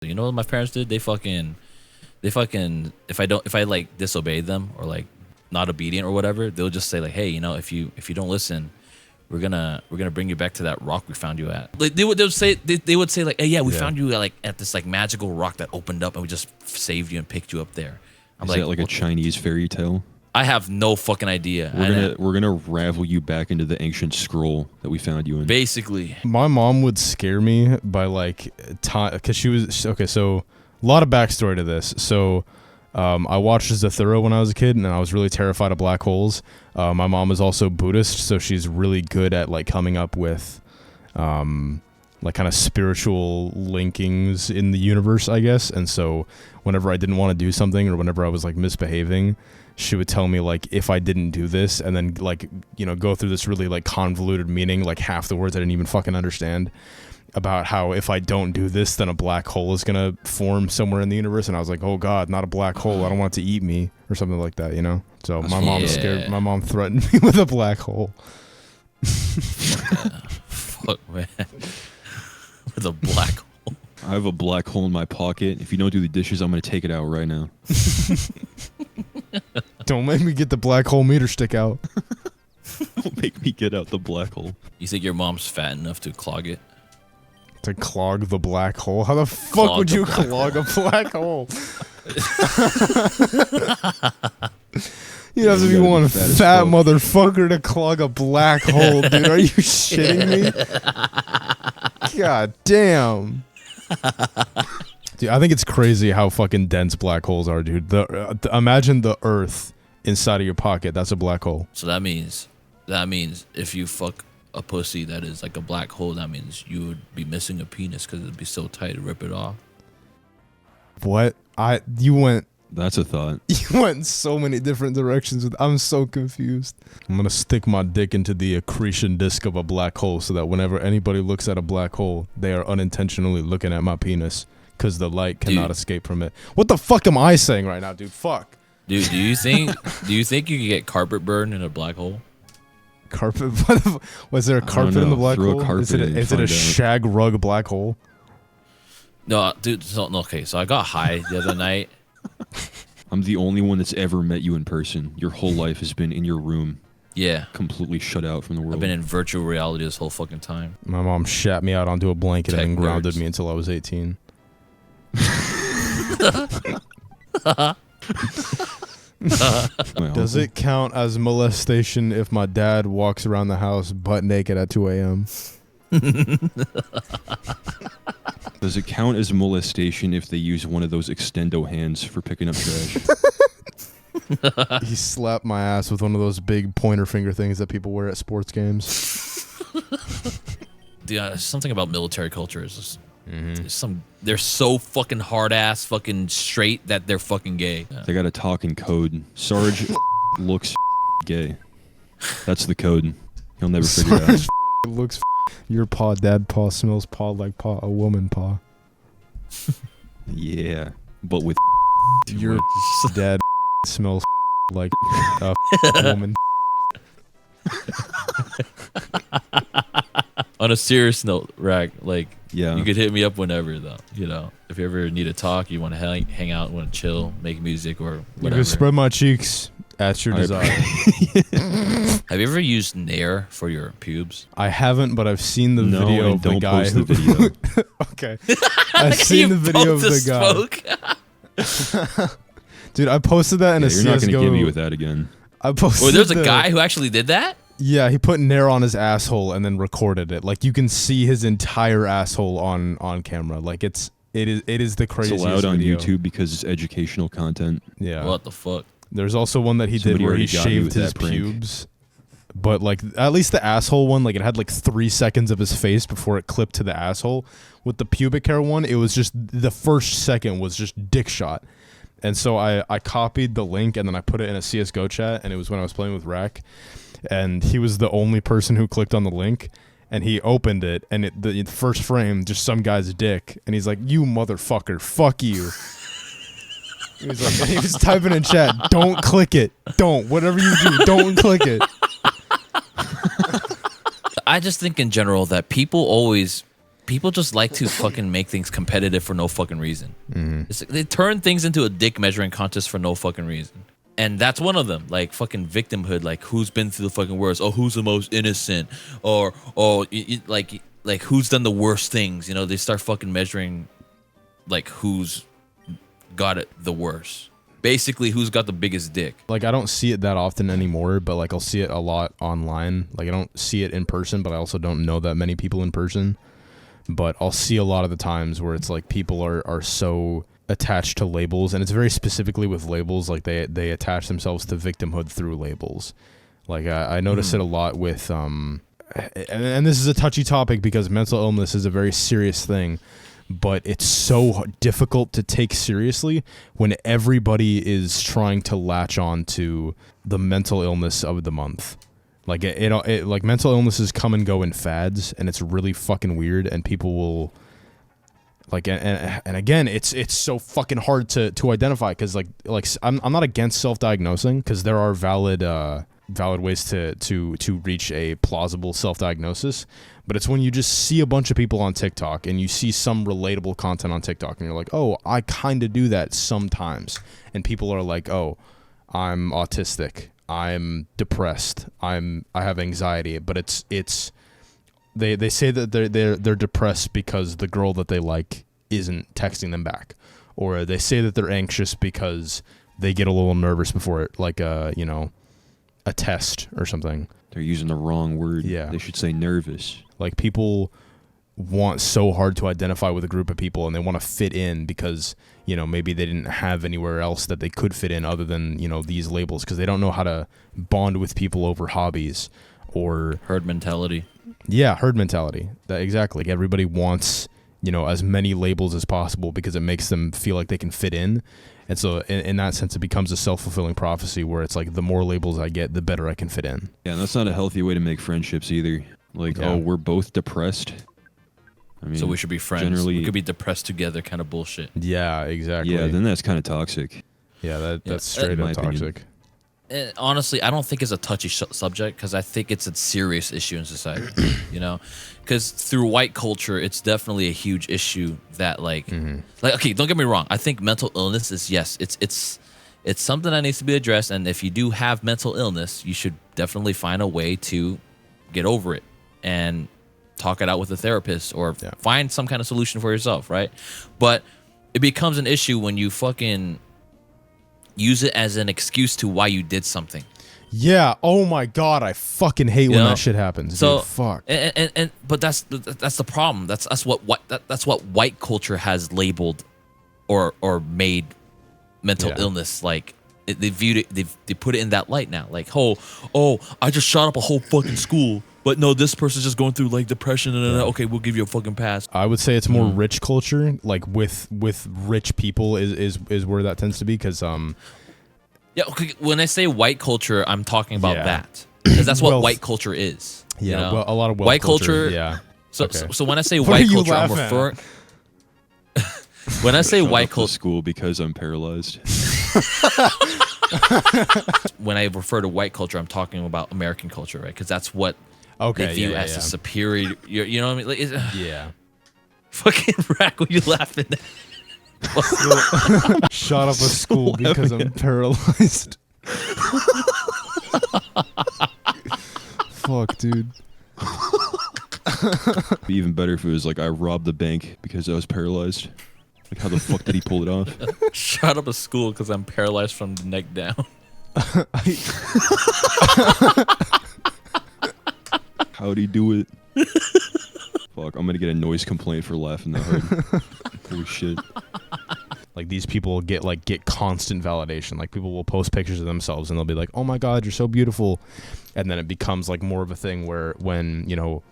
You know what my parents did? They fucking if I like disobeyed them or like not obedient or whatever, they'll just say like, hey, you know, if you don't listen, we're gonna bring you back to that rock we found you at. Like they would say like, hey, yeah, we found you at this like magical rock that opened up and we just saved you and picked you up there. Is that like a Chinese fairy tale? I have no fucking idea. We're gonna ravel you back into the ancient scroll that we found you in. Basically, my mom would scare me by like because she was okay. So a lot of backstory to this. So I watched Zathura when I was a kid, and I was really terrified of black holes. My mom is also Buddhist, so she's really good at like coming up with like kind of spiritual linkings in the universe, I guess. And so whenever I didn't want to do something or whenever I was like misbehaving, she would tell me like if I didn't do this, and then like, you know, go through this really like convoluted meaning, like half the words I didn't even fucking understand, about how if I don't do this, then a black hole is gonna form somewhere in the universe. And I was like, oh god, not a black hole, I don't want it to eat me or something like that, you know. So my mom was scared. My mom threatened me with a black hole. Fuck, man. With a black hole. I have a black hole in my pocket. If you don't do the dishes, I'm gonna take it out right now. Don't make me get the black hole meter stick out. Don't make me get out the black hole. You think your mom's fat enough to clog it? To clog the black hole? How the fuck would you clog a black hole? You have to be one fat motherfucker to clog a black hole, dude. Are you shitting me? God damn. Dude, I think it's crazy how fucking dense black holes are, dude. Imagine the Earth inside of your pocket. That's a black hole. So that means if you fuck a pussy that is like a black hole, that means you would be missing a penis because it'd be so tight to rip it off. What? You went... That's a thought. You went in so many different directions. I'm so confused. I'm going to stick my dick into the accretion disk of a black hole so that whenever anybody looks at a black hole, they are unintentionally looking at my penis because the light cannot escape from it. What the fuck am I saying right now, dude? Fuck. Dude, do you think you could get carpet burn in a black hole? Carpet? Was there a carpet in the black hole? Is it a shag rug black hole? No, dude. Okay, so I got high the other night. I'm the only one that's ever met you in person. Your whole life has been in your room. Yeah. Completely shut out from the world. I've been in virtual reality this whole fucking time. My mom shat me out onto a blanket and grounded me until I was 18. Does it count as molestation if my dad walks around the house butt naked at 2 a.m.? Does it count as molestation if they use one of those extendo hands for picking up trash? He slapped my ass with one of those big pointer finger things that people wear at sports games. Dude, something about military culture is just, they're so fucking hard ass, fucking straight that they're fucking gay. Yeah. They got to talk in code. Sarge looks gay. That's the code. He'll never figure it out. Looks your paw, dad paw, smells paw like paw, a woman paw. Yeah, but with your dad smells like a woman. On a serious note, Racc, like, yeah, you could hit me up whenever, though. You know, if you ever need to talk, you want to hang out, want to chill, make music, or whatever. You can spread my cheeks at your desire. Have you ever used Nair for your pubes? I haven't, but I've seen the video of the guy who... Okay. I've seen the video of the guy. Dude, I posted that in a CSGO... You're not going to give me with that again. I posted Well, there's a guy who actually did that? Yeah, he put Nair on his asshole and then recorded it. Like, you can see his entire asshole on camera. Like, it is the craziest It's allowed on video. YouTube because it's educational content. Yeah. What the fuck? There's also one that he did where he shaved his pubes. But, like, at least the asshole one, like, it had, like, 3 seconds of his face before it clipped to the asshole. With the pubic hair one, it was just, the first second was just dick shot. And so I copied the link and then I put it in a CSGO chat, and it was when I was playing with Racc. And he was the only person who clicked on the link. And he opened it, and the first frame, just some guy's dick. And he's like, you motherfucker, fuck you. He was like, he was typing in chat, don't click it. Don't. Whatever you do, don't click it. I just think in general that people always people just like to fucking make things competitive for no fucking reason. Mm-hmm. They turn things into a dick measuring contest for no fucking reason. And that's one of them, like fucking victimhood, like who's been through the fucking worst, oh, who's the most innocent, or like who's done the worst things. You know, they start fucking measuring like who's got it the worst. Basically, who's got the biggest dick. Like, I don't see it that often anymore, but like I'll see it a lot online. Like, I don't see it in person, but I also don't know that many people in person. But I'll see a lot of the times where it's like people are so attached to labels, and it's very specifically with labels. Like they attach themselves to victimhood through labels. Like I notice it a lot with and this is a touchy topic because mental illness is a very serious thing. But it's so difficult to take seriously when everybody is trying to latch on to the mental illness of the month. Like it like mental illnesses come and go in fads, and it's really fucking weird. And people will like, and again, it's so fucking hard to identify because like I'm not against self-diagnosing because there are valid ways to reach a plausible self-diagnosis. But it's when you just see a bunch of people on TikTok and you see some relatable content on TikTok and you're like, oh, I kind of do that sometimes. And people are like, oh, I'm autistic, I'm depressed, I have anxiety. But it's they say that they're depressed because the girl that they like isn't texting them back, or they say that they're anxious because they get a little nervous before it, like a test or something. They're using the wrong word. Yeah. They should say nervous. Like, people want so hard to identify with a group of people, and they want to fit in because, you know, maybe they didn't have anywhere else that they could fit in other than, you know, these labels, because they don't know how to bond with people over hobbies or Herd mentality. Yeah, herd mentality. That exactly. Like, everybody wants, you know, as many labels as possible because it makes them feel like they can fit in. And so in that sense, it becomes a self-fulfilling prophecy where it's like the more labels I get, the better I can fit in. Yeah, and that's not a healthy way to make friendships either. Like, Yeah. oh, we're both depressed. I mean, So we should be friends. generally- We could be depressed together kind of bullshit. Yeah, exactly. Yeah, then that's kind of toxic. Yeah, that's straight in my up opinion. toxic. Honestly, I don't think it's a touchy subject because I think it's a serious issue in society. You know, because through white culture, it's definitely a huge issue that like okay, don't get me wrong. I think mental illness is it's something that needs to be addressed, and if you do have mental illness, you should definitely find a way to get over it and talk it out with a therapist or find some kind of solution for yourself, right? But it becomes an issue when you fucking use it as an excuse to why you did something. Yeah. Oh my god, I fucking hate when that shit happens. So dude. Fuck. And but that's the problem. That's what white culture has labeled or made mental illness like. They viewed it. They put it in that light now. Like, oh, I just shot up a whole fucking school. But no, this person's just going through like depression, and okay, we'll give you a fucking pass. I would say it's more rich culture, like with rich people is where that tends to be, because yeah. Okay, when I say white culture, I'm talking about that because that's what white culture is. Yeah, you know? well, a lot of white culture. Yeah. So, Okay. so when I say What white are you culture, I'm laughing at? referring. When I say Shut white up to culture, school because I'm paralyzed. when I refer to white culture, I'm talking about American culture, right? Because that's what Okay. they view yeah, as yeah. the superior. You know what I mean? Like, Yeah. fucking Racc, what you laughing at? Shot up a school because I'm paralyzed. Fuck, dude. It'd be even better if it was like I robbed the bank because I was paralyzed. Like, how the fuck did he pull it off? Shut up a school because I'm paralyzed from the neck down. How'd he do it? Fuck, I'm gonna get a noise complaint for laughing that hard. Holy shit. Like, these people get constant validation. Like, people will post pictures of themselves and they'll be like, "Oh my god, you're so beautiful," and then it becomes like more of a thing where when, you know,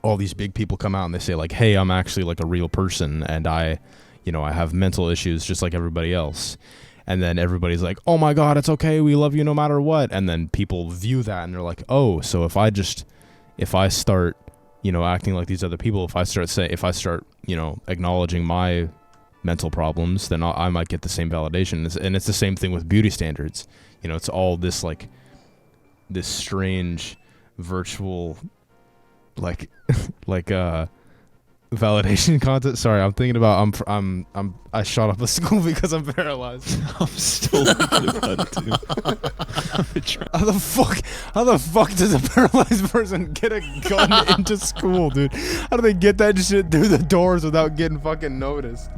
all these big people come out and they say like, "Hey, I'm actually like a real person and I have mental issues just like everybody else," and then everybody's like, "Oh my god, it's okay, we love you no matter what," and then people view that and they're like, "Oh, so if I start, you know, acting like these other people, if I start, you know, acknowledging my mental problems, then I might get the same validation." And it's the same thing with beauty standards. You know, it's all this like this strange virtual like Validation content. Sorry, I'm thinking about I shot up a school because I'm paralyzed. I'm still thinking about it too. How the fuck does a paralyzed person get a gun into school, dude? How do they get that shit through the doors without getting fucking noticed?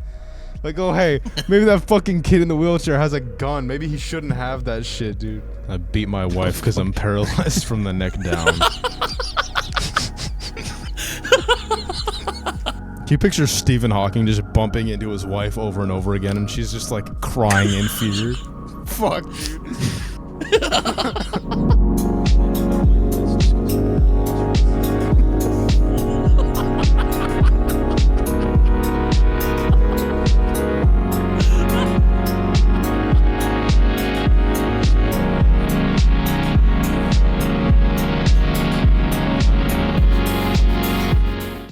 Like, oh hey, maybe that fucking kid in the wheelchair has a gun. Maybe he shouldn't have that shit, dude. I beat my wife because I'm paralyzed from the neck down. Can you picture Stephen Hawking just bumping into his wife over and over again, and she's just like crying in fear? Fuck, dude.